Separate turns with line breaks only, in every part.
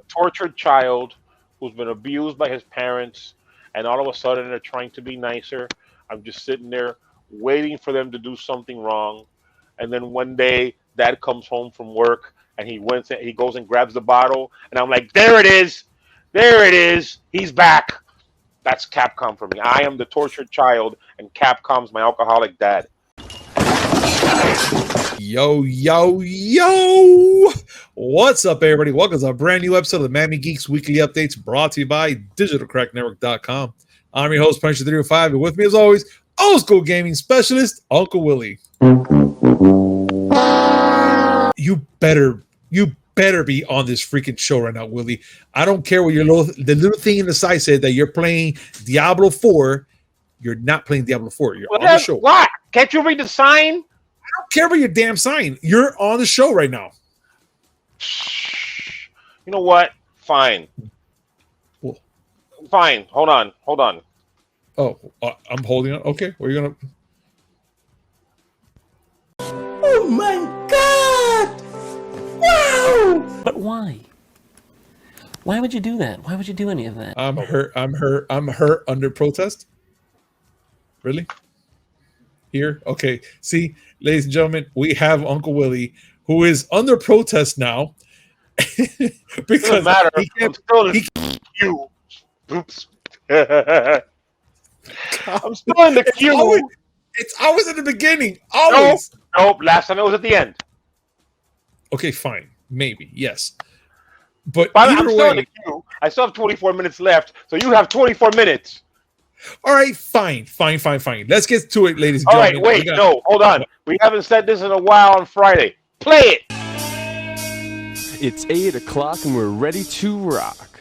tortured child who's been abused by his parents, and all of a sudden they're trying to be nicer. I'm just sitting there waiting for them to do something wrong, and then one day dad comes home from work and he goes and grabs the bottle, and I'm like, there it is, he's back. That's Capcom for me. I am the tortured child, and Capcom's my alcoholic dad.
Yo, yo, yo! What's up, everybody? Welcome to a brand new episode of the Miami Geeks Weekly Updates brought to you by DigitalCrackNetwork.com. I'm your host, Punisher305, and with me, as always, old school gaming specialist, Uncle Willie. You better be on this freaking show right now, Willie. I don't care what the little thing in the side said that you're playing Diablo 4. You're not playing Diablo 4. You're on the show.
What? Can't you read the sign?
I don't care about your damn sign. You're on the show right now.
You know what? Fine.
Well,
fine. Hold on.
Oh, I'm holding on. Okay, where are you gonna?
Oh my God! Wow!
But why? Why would you do that? Why would you do any of that?
I'm hurt under protest. Really? Here? Okay. See, ladies and gentlemen, we have Uncle Willie, who is under protest now.
Because doesn't matter. I'm still in the queue. Oops. I'm still in the queue.
It's always in the beginning. Always.
Nope. Last time it was at the end.
Okay, fine. Maybe. Yes. But
I'm still in the queue. I still have 24 minutes left, so you have 24 minutes.
All right, fine. Let's get to it, ladies and gentlemen.
All right, wait, no, hold on. We haven't said this in a while on Friday. Play it.
It's 8 o'clock and we're ready to rock.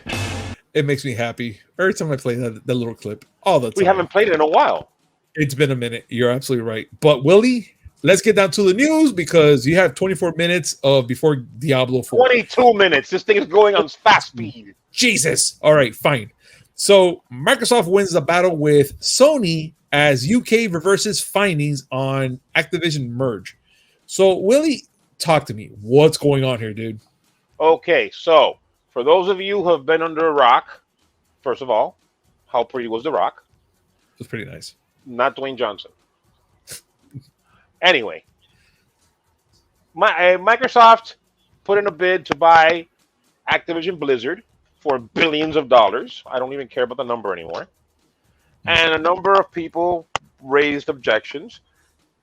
It makes me happy every time I play that little clip. All the time.
We haven't played it in a while.
It's been a minute. You're absolutely right. But Willie, let's get down to the news because you have 24 minutes of before Diablo 4.
22 minutes. This thing is going on fast speed.
Jesus. All right, fine. So Microsoft wins the battle with Sony as UK reverses findings on Activision merge. So Willie, talk to me. What's going on here, dude?
Okay, so for those of you who have been under a rock, first of all, how pretty was the rock?
It was pretty nice.
Not Dwayne Johnson. Anyway, Microsoft put in a bid to buy Activision Blizzard for billions of dollars. I don't even care about the number anymore. And a number of people raised objections,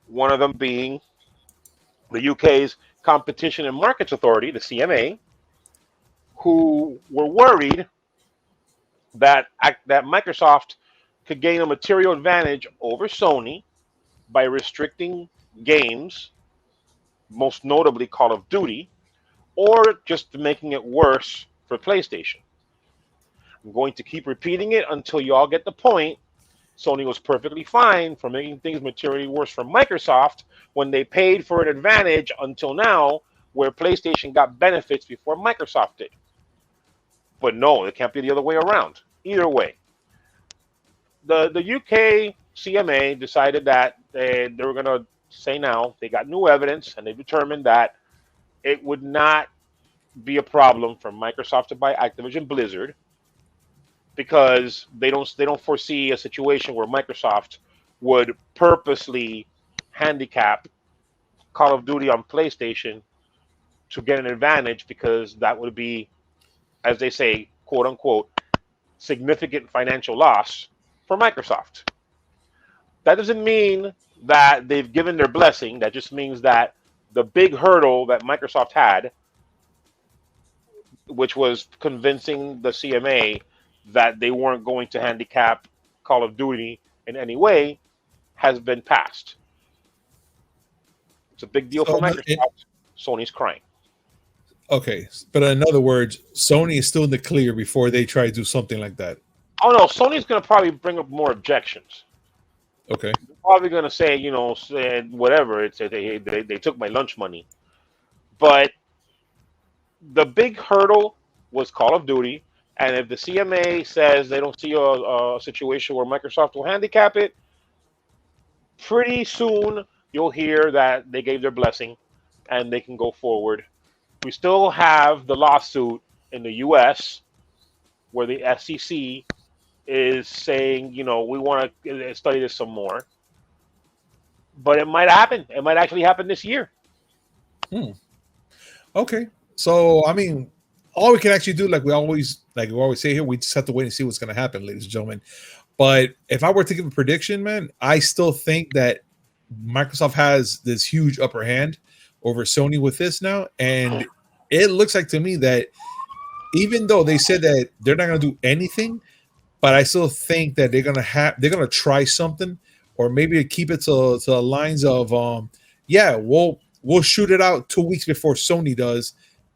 one of them being the UK's Competition and Markets Authority, the CMA, who were worried that Microsoft could gain a material advantage over Sony by restricting games, most notably Call of Duty, or just making it worse for PlayStation. I'm going to keep repeating it until you all get the point. Sony was perfectly fine for making things materially worse for Microsoft when they paid for an advantage until now, where PlayStation got benefits before Microsoft did. But no, it can't be the other way around. Either way. The UK CMA decided that they were going to say now, they got new evidence, and they determined that it would not be a problem for Microsoft to buy Activision Blizzard, because they don't foresee a situation where Microsoft would purposely handicap Call of Duty on PlayStation to get an advantage, because that would be, as they say, quote unquote, significant financial loss for Microsoft. That doesn't mean that they've given their blessing. That just means that the big hurdle that Microsoft had, which was convincing the CMA that they weren't going to handicap Call of Duty in any way, has been passed. It's a big deal for Microsoft. Sony's crying.
Okay, but in other words, Sony is still in the clear before they try to do something like that.
Oh no, Sony's going to probably bring up more objections.
Okay.
They're probably going to say, whatever. It's they took my lunch money. But the big hurdle was Call of Duty. And if the CMA says they don't see a situation where Microsoft will handicap it, pretty soon you'll hear that they gave their blessing and they can go forward. We still have the lawsuit in the U.S. where the SEC is saying, we want to study this some more. But it might happen. It might actually happen this year.
Okay. So, I mean, all we can actually do, like we always say here, we just have to wait and see what's going to happen, ladies and gentlemen. But if I were to give a prediction, man, I still think that Microsoft has this huge upper hand over Sony with this now. And it looks like to me that even though they said that they're not going to do anything, but I still think that they're going to try something, or maybe keep it to the lines of, we'll shoot it out 2 weeks before Sony does,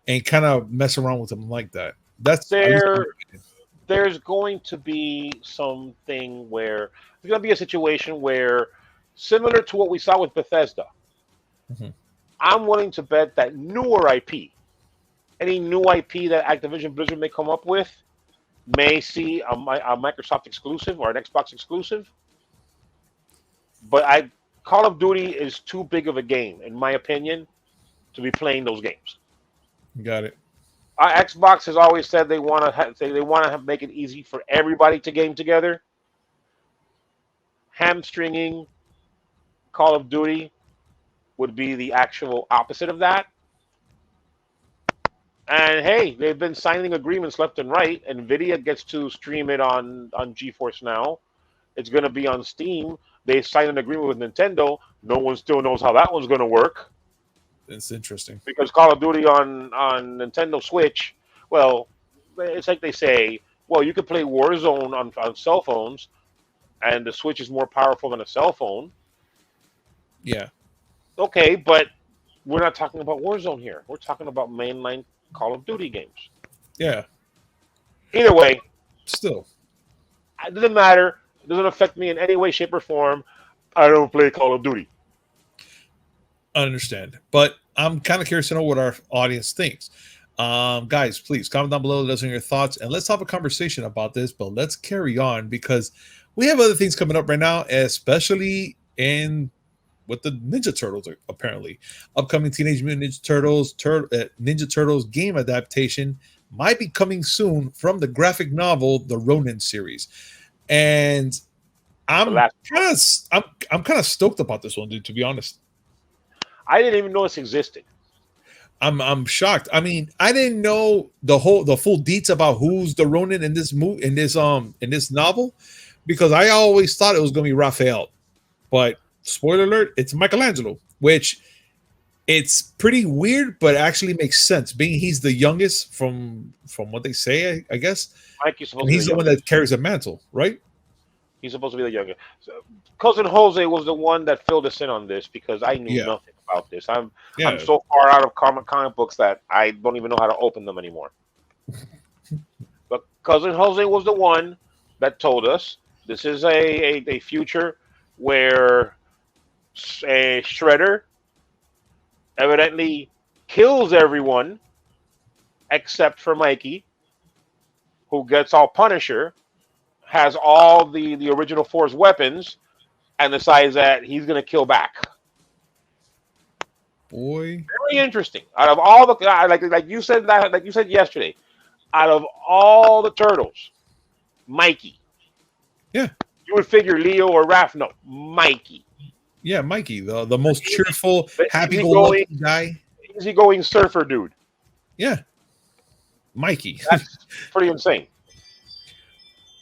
and kind of mess around with them like that. That's
there's going to be something where there's going to be a situation where, similar to what we saw with Bethesda, I'm willing to bet that newer IP, any new IP that Activision Blizzard may come up with, may see a Microsoft exclusive or an Xbox exclusive. But Call of Duty is too big of a game, in my opinion, to be playing those games.
Got it.
Xbox has always said they want to make it easy for everybody to game together. Hamstringing Call of Duty would be the actual opposite of that. And hey, they've been signing agreements left and right. Nvidia gets to stream it on GeForce Now. It's going to be on Steam. They signed an agreement with Nintendo. No one still knows how that one's going to work.
It's interesting.
Because Call of Duty on Nintendo Switch, well, it's like they say, well, you could play Warzone on cell phones, and the Switch is more powerful than a cell phone.
Yeah.
Okay, but we're not talking about Warzone here. We're talking about mainline Call of Duty games.
Yeah.
Either way.
Still.
It doesn't matter. It doesn't affect me in any way, shape, or form. I don't play Call of Duty.
I understand. But I'm kind of curious to know what our audience thinks. Guys, please comment down below. Let us know your thoughts. And let's have a conversation about this. But let's carry on, because we have other things coming up right now, especially with the Ninja Turtles, apparently. Upcoming Teenage Mutant Ninja Turtles, Ninja Turtles game adaptation might be coming soon from the graphic novel, the Ronin series. And I'm kind of stoked about this one, dude, to be honest.
I didn't even know this existed.
I'm shocked. I mean, I didn't know the full deets about who's the Ronin in this in this novel, because I always thought it was going to be Raphael. But spoiler alert, it's Michelangelo, which it's pretty weird, but actually makes sense, being he's the youngest from what they say, I guess. And he's the one that carries a mantle, right?
He's supposed to be the youngest. So, Cousin Jose was the one that filled us in on this, because I knew nothing about this. I'm so far out of comic books that I don't even know how to open them anymore. But Cousin Jose was the one that told us this is a future where a Shredder evidently kills everyone except for Mikey, who gets all Punisher, has all the original Force weapons, and decides that he's going to kill back.
Boy,
very interesting. Out of all the like you said yesterday, out of all the turtles, Mikey.
Yeah.
You would figure Leo or Raph. No, Mikey.
Yeah, Mikey, the most cheerful, happy-go-lucky guy.
Easygoing surfer dude.
Yeah. Mikey.
That's pretty insane.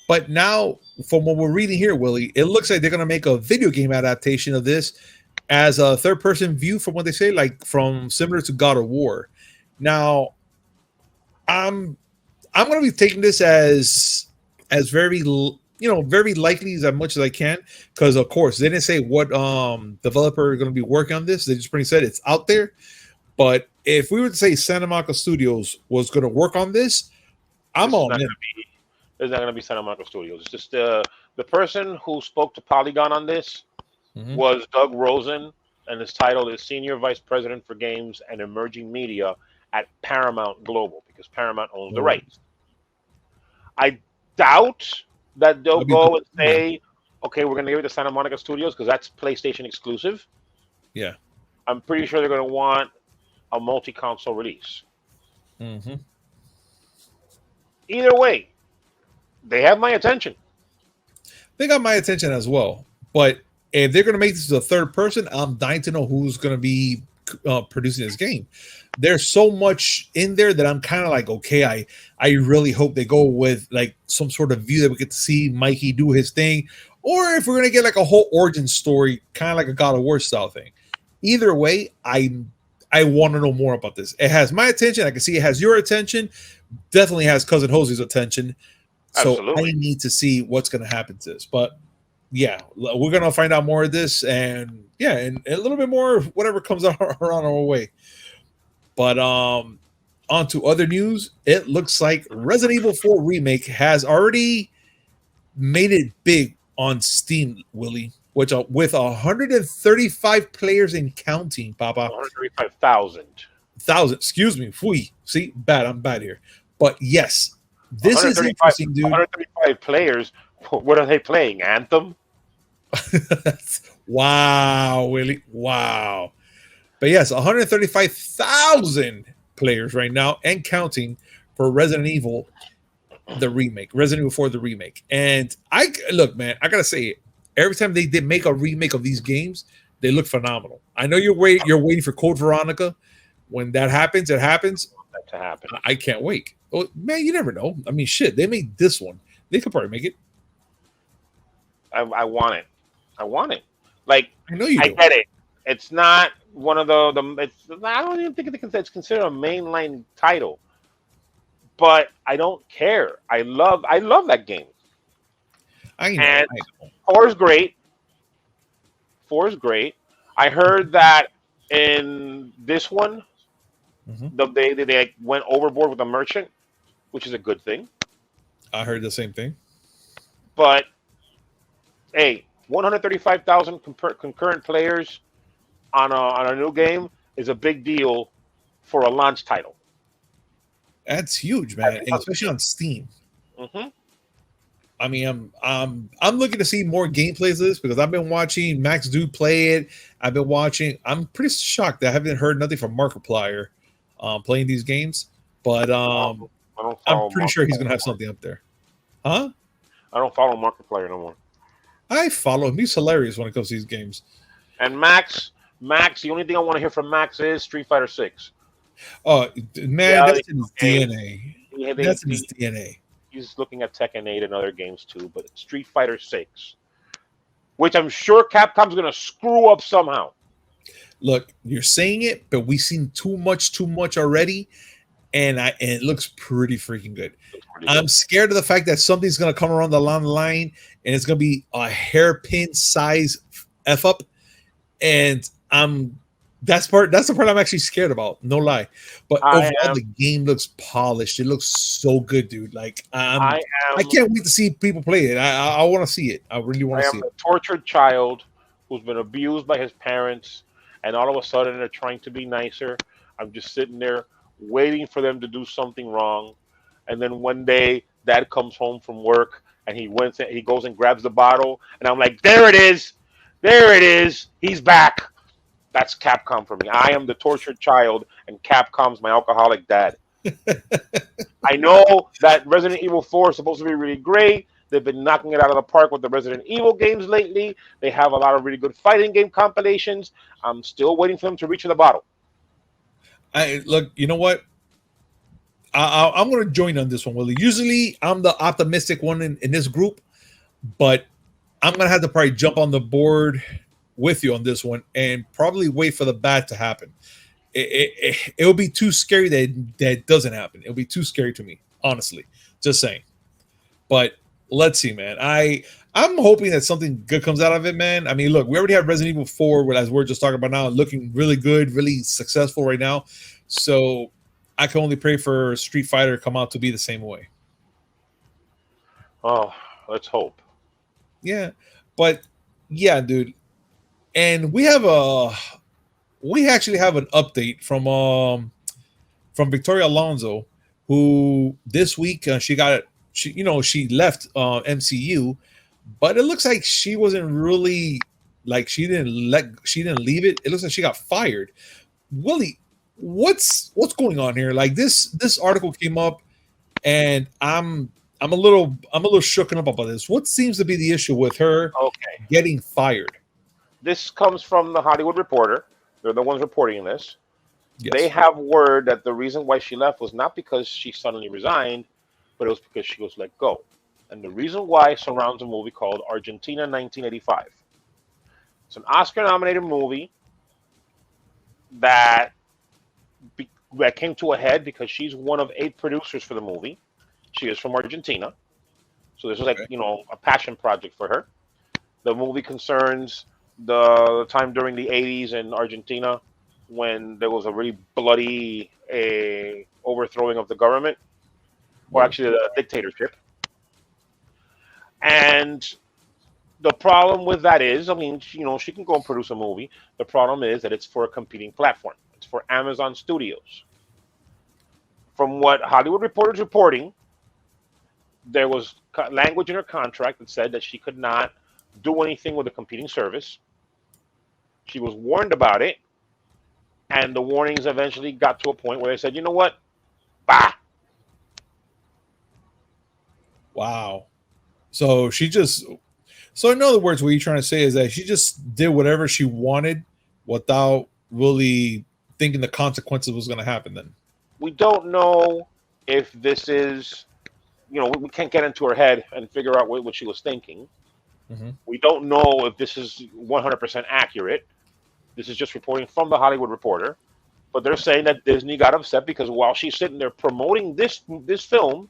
But now, from what we're reading here, Willie, it looks like they're going to make a video game adaptation of this as a third-person view, from what they say, like from similar to God of War. Now, I'm going to be taking this as very, very likely as much as I can, because of course they didn't say what developer are going to be working on this. They just pretty said it's out there. But if we were to say Santa Monica Studios was going to work on this, I'm all in.
It's not going to be Santa Monica Studios. It's just the person who spoke to Polygon on this was Doug Rosen, and his title is Senior Vice President for Games and Emerging Media at Paramount Global, because Paramount owns the rights. I doubt that they'll go and say, okay, we're going to give it to Santa Monica Studios, because that's PlayStation exclusive.
Yeah.
I'm pretty sure they're going to want a multi-console release. Either way, they have my attention.
They got my attention as well. But if they're going to make this a third person, I'm dying to know who's going to be producing this game. There's so much in there that I'm kind of like, okay, I really hope they go with like some sort of view that we get to see Mikey do his thing, or if we're going to get like a whole origin story, kind of like a God of War style thing. Either way, I want to know more about this. It has my attention. I can see it has your attention. Definitely has Cousin Jose's attention. So
Absolutely.
I need to see what's going to happen to this. But yeah, we're going to find out more of this, and yeah, and a little bit more of whatever comes around our way. But on to other news. It looks like Resident Evil 4 Remake has already made it big on Steam, Willie, which with 135 players and counting, Papa.
135,000.
Excuse me. Fui. See, I'm bad here. But yes, this is interesting, dude.
135 players. What are they playing? Anthem?
Wow, Willie. Wow. But yes, 135,000 players right now and counting for Resident Evil, the remake, Resident Evil 4, the remake. And look, man, I gotta say it. Every time they did make a remake of these games, they look phenomenal. I know you're waiting for Code Veronica. When that happens, it happens.
That to happen.
I can't wait. Oh, man, you never know. I mean, shit, they made this one. They could probably make it.
I want it. I want it. Like,
I know you.
I get it. It's not one of the. I don't even think it's considered a mainline title. But I don't care. I love that game.
I know.
And 4 is great. 4 is great. I heard that in this one, they went overboard with the merchant, which is a good thing.
I heard the same thing.
But hey, 135,000 concurrent players on a new game is a big deal for a launch title.
That's huge, man, and especially on Steam.
Mm-hmm.
I mean, I'm looking to see more gameplays of this because I've been watching Max Dude play it. I'm pretty shocked that I haven't heard nothing from Markiplier playing these games, but I'm pretty sure he's gonna have something up there. Huh?
I don't follow Markiplier no more.
I follow him. He's hilarious when it comes to these games.
And Max, the only thing I want to hear from Max is Street Fighter 6.
Oh man, that's in his DNA. That's in his DNA.
He's looking at Tekken 8 and other games too, but Street Fighter 6, which I'm sure Capcom's going to screw up somehow.
Look, you're saying it, but we've seen too much already, and it looks pretty freaking good. I'm scared of the fact that something's going to come around the line, and it's going to be a hairpin size F up, and that's the part I'm actually scared about. No lie, but overall the game looks polished. It looks so good, dude. Like I can't wait to see people play it. I want to see it. I really want to see it.
I am a tortured child who's been abused by his parents, and all of a sudden they're trying to be nicer. I'm just sitting there waiting for them to do something wrong, and then one day Dad comes home from work and he goes and grabs the bottle, and I'm like, there it is, he's back. That's Capcom for me. I am the tortured child, and Capcom's my alcoholic dad. I know that Resident Evil 4 is supposed to be really great. They've been knocking it out of the park with the Resident Evil games lately. They have a lot of really good fighting game compilations. I'm still waiting for them to reach for the bottle.
Look, you know what? I'm going to join on this one, Willie. Usually, I'm the optimistic one in this group, but I'm going to have to probably jump on the board with you on this one and probably wait for the bad to happen. It will be too scary that doesn't happen. It'll be too scary to me, honestly. Just saying. But let's see, man. I'm hoping that something good comes out of it, man. I mean, look, we already have Resident Evil 4, as we're just talking about now, looking really good, really successful right now. So I can only pray for Street Fighter to come out to be the same way.
Oh, let's hope.
Yeah, but yeah, dude. And we actually have an update from Victoria Alonso, who this week she left MCU, but it looks like she wasn't really she didn't leave it. It looks like she got fired. Willie, what's going on here? Like this article came up, and I'm a little shooken up about this. What seems to be the issue with her
Okay.
getting fired?
This comes from the Hollywood Reporter. They're the ones reporting this.
Yes.
They have word that the reason why she left was not because she suddenly resigned, but it was because she was let go. And the reason why surrounds a movie called Argentina 1985. It's an Oscar-nominated movie that came to a head because she's one of 8 producers for the movie. She is from Argentina. So this was like, a passion project for her. The movie concerns the time during the 80s in Argentina when there was a really bloody overthrowing of the government, or actually the dictatorship. And the problem with that is, she can go and produce a movie. The problem is that it's for a competing platform. It's for Amazon Studios. From what Hollywood Reporter's reporting, there was language in her contract that said that she could not do anything with a competing service. She was warned about it, and the warnings eventually got to a point where they said, you know what? Bah!
Wow. So in other words, what you're trying to say is that she just did whatever she wanted without really thinking the consequences was going to happen then.
We don't know if this is, we can't get into her head and figure out what she was thinking.
Mm-hmm.
We don't know if this is 100% accurate. This is just reporting from the Hollywood Reporter. But they're saying that Disney got upset because while she's sitting there promoting this film,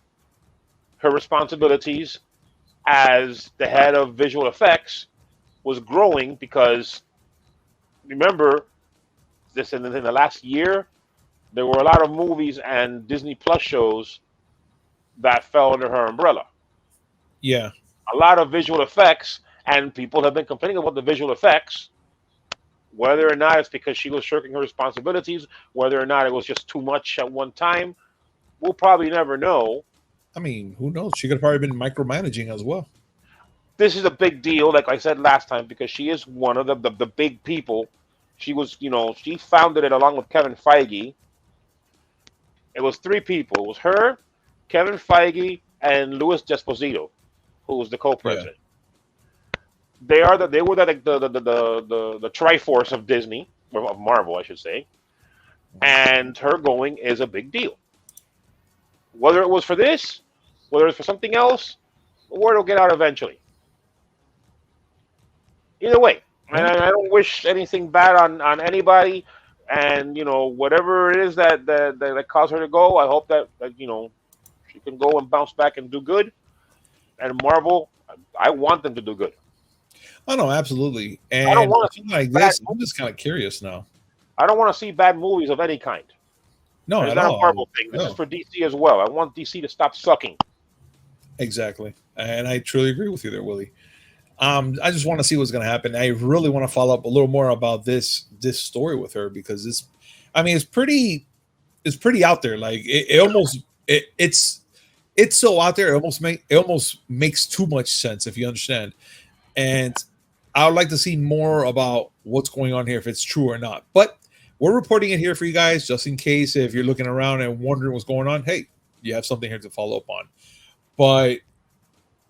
her responsibilities as the head of visual effects was growing because, remember, this in the last year, there were a lot of movies and Disney Plus shows that fell under her umbrella.
Yeah.
A lot of visual effects, and people have been complaining about the visual effects, whether or not it's because she was shirking her responsibilities, whether or not it was just too much at one time. We'll probably never know.
I mean, who knows? She could have probably been micromanaging as well.
This is a big deal, like I said last time, because she is one of the big people. She was, she founded it along with Kevin Feige. It was 3 people. It was her, Kevin Feige, and Louis Desposito, who was the co-president. Yeah. They were the Triforce of Disney, or of Marvel, I should say. And her going is a big deal. Whether it was for this, whether it's for something else, the word will get out eventually. Either way, and I don't wish anything bad on anybody. And whatever it is that caused her to go, I hope that she can go and bounce back and do good. And Marvel, I want them to do good.
Oh no, absolutely. And
I don't want to
like this. I'm just kind of curious now.
I don't want to see bad movies of any kind.
No,
it's not a Marvel thing. This is for DC as well. I want DC to stop sucking.
Exactly, and I truly agree with you there, Willie. I just want to see what's going to happen. I really want to follow up a little more about this story with her because it's pretty out there. Like it's so out there. It almost makes too much sense if you understand. And I would like to see more about what's going on here, if it's true or not. But we're reporting it here for you guys, just in case if you're looking around and wondering what's going on. Hey, you have something here to follow up on. But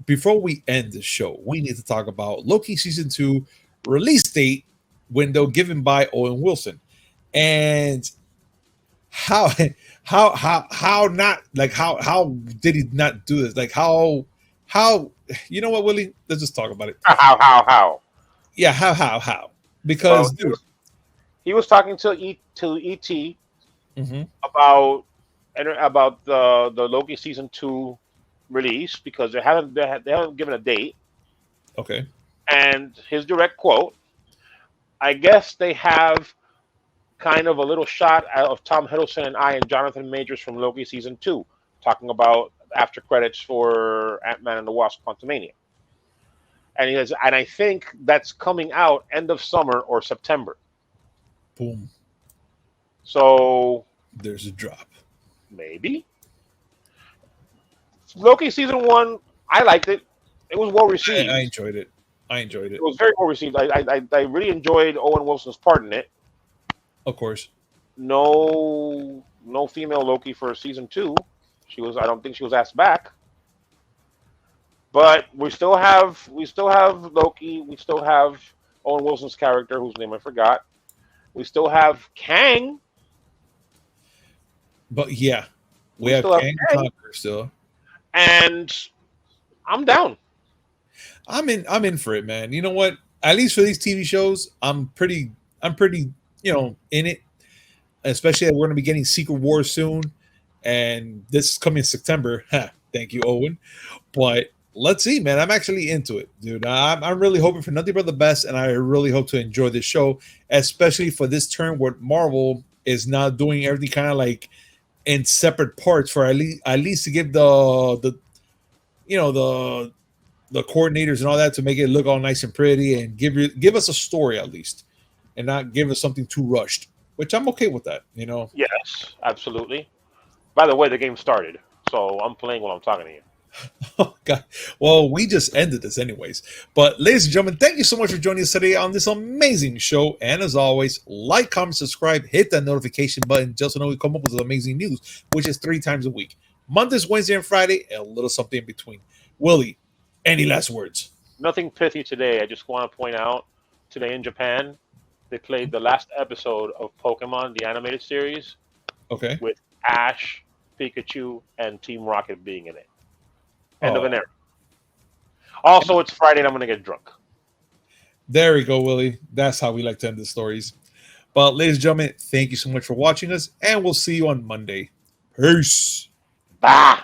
before we end the show, we need to talk about Loki Season 2 release date window given by Owen Wilson. And how not, like, how did he not do this? Like, how you know what, Willie? Let's just talk about it.
How?
Yeah, how? Because dude,
he was talking to ET
mm-hmm.
about the Loki Season 2 release because they haven't given a date.
Okay.
And his direct quote, I guess they have kind of a little shot of Tom Hiddleston and I and Jonathan Majors from Loki Season 2 talking about after credits for Ant-Man and the Wasp: Quantumania. And he says, and I think that's coming out end of summer or September.
Boom.
So
there's a drop.
Maybe. Loki Season 1, I liked it. It was well received.
I enjoyed it.
It was very well received. I really enjoyed Owen Wilson's part in it.
Of course.
No female Loki for Season 2. I don't think she was asked back. But we still have Loki. We still have Owen Wilson's character, whose name I forgot. We still have Kang.
But yeah, we
We
have
still have
Kang
Kang.
Conqueror still.
And I'm down.
I'm in for it, man. You know what? At least for these TV shows, I'm pretty, in it. Especially that we're going to be getting Secret Wars soon, and this is coming in September. Thank you, Owen. But let's see, man. I'm actually into it, dude. I'm really hoping for nothing but the best, and I really hope to enjoy this show, especially for this turn where Marvel is now doing everything kind of like in separate parts for at least to give the the coordinators and all that to make it look all nice and pretty and give us a story at least, and not give us something too rushed. Which I'm okay with that,
Yes, absolutely. By the way, the game started, so I'm playing while I'm talking to you.
Oh God. Well, we just ended this anyways. But ladies and gentlemen, thank you so much for joining us today on this amazing show. And as always, like, comment, subscribe, hit that notification button just to know we come up with amazing news, which is 3 times a week. Mondays, Wednesday, and Friday, and a little something in between. Willie, any last words?
Nothing pithy today. I just want to point out today in Japan, they played the last episode of Pokemon, the animated series,
Okay.
with Ash, Pikachu, and Team Rocket being in it. End of an era. Also, it's Friday and I'm going to get drunk.
There we go, Willie. That's how we like to end the stories. But ladies and gentlemen, thank you so much for watching us, and we'll see you on Monday. Peace.
Bah!